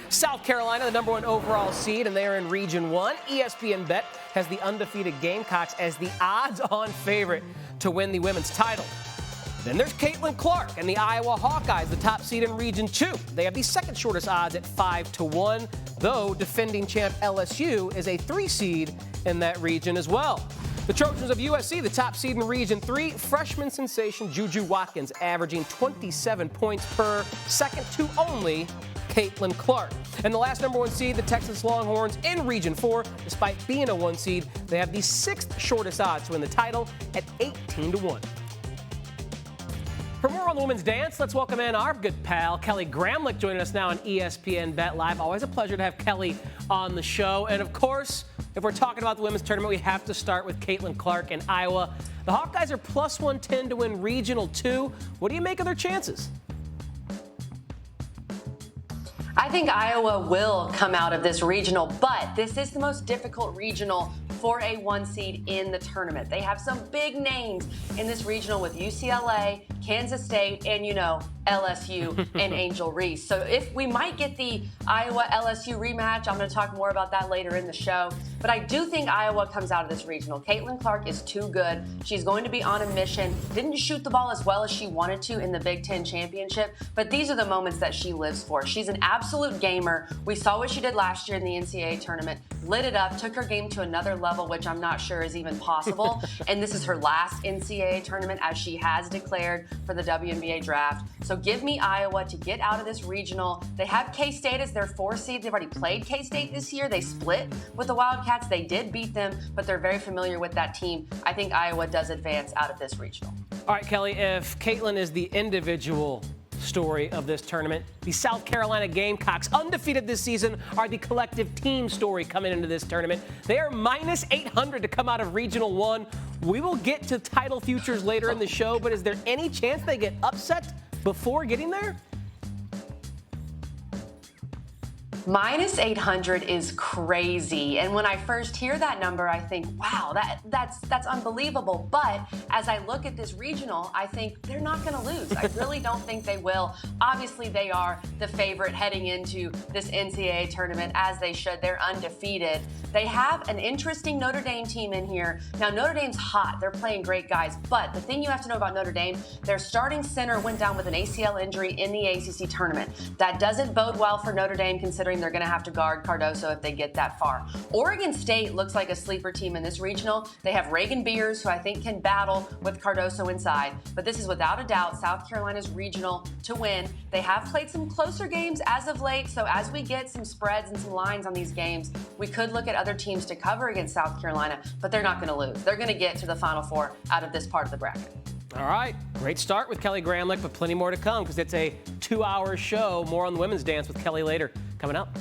South Carolina, the #1 overall seed, and they are in Region 1. ESPN BET has the undefeated Gamecocks as the odds-on favorite to win the women's title. Then there's CLARK and the Iowa Hawkeyes, the top seed in Region 2. They have the second shortest odds at 5-1, though defending champ LSU is a 3 seed in that region as well. The Trojans of USC, the top seed in Region 3, freshman sensation Juju Watkins averaging 27 points per second to only CLARK. And the last #1 seed, the Texas Longhorns in Region 4, despite being a 1 seed, they have the 6th shortest odds to win the title at 18-1. For more on the women's dance, let's welcome in our good pal, Kelly Gramlich, joining us now on ESPN BET Live. Always a pleasure to have Kelly on the show. And of course, if we're talking about the women's tournament, we have to start with CLARK and Iowa. The Hawkeyes are plus 110 to win Regional 2. What do you make of their chances? I think Iowa will come out of this regional, but this is the most difficult regional for a 1 seed in the tournament. They have some big names in this regional with UCLA, Kansas State, and, LSU and Angel Reese. So if we might get the Iowa-LSU rematch, I'm going to talk more about that later in the show. But I do think Iowa comes out of this regional. CLARK is too good. She's going to be on a mission. Didn't shoot the ball as well as she wanted to in the Big Ten championship, but these are the moments that she lives for. She's an absolute gamer. We saw what she did last year in the NCAA tournament, lit it up, took her game to another level, which I'm not sure is even possible. And this is her last NCAA tournament, as she has declared for the WNBA draft. So give me Iowa to get out of this regional. They have K-State as their 4 seed. They've already played K-State this year. They split with the Wildcats. They did beat them, but they're very familiar with that team. I think Iowa does advance out of this regional. All right, Kelly, if Caitlin is the individual story of this tournament, the South Carolina Gamecocks, undefeated this season, are the collective team story coming into this tournament. They are minus 800 to come out of Regional 1. We will get to title futures later in the show, but is there any chance they get upset before getting there? Minus 800 is crazy. And when I first hear that number, I think, wow, that's unbelievable. But as I look at this regional, I think they're not going to lose. I really don't think they will. Obviously, they are the favorite heading into this NCAA tournament, as they should. They're undefeated. They have an interesting Notre Dame team in here. Now, Notre Dame's hot. They're playing great guys. But the thing you have to know about Notre Dame, their starting center went down with an ACL injury in the ACC tournament. That doesn't bode well for Notre Dame, considering they're going to have to guard Cardoso if they get that far. Oregon State looks like a sleeper team in this regional. They have Reagan Beers, who I think can battle with Cardoso inside. But this is without a doubt South Carolina's regional to win. They have played some closer games as of late, so as we get some spreads and some lines on these games, we could look at other teams to cover against South Carolina, but they're not going to lose. They're going to get to the Final Four out of this part of the bracket. All right, great start with Kelly Gramlich, but plenty more to come because it's a 2-hour show. More on the women's dance with Kelly later. Coming up.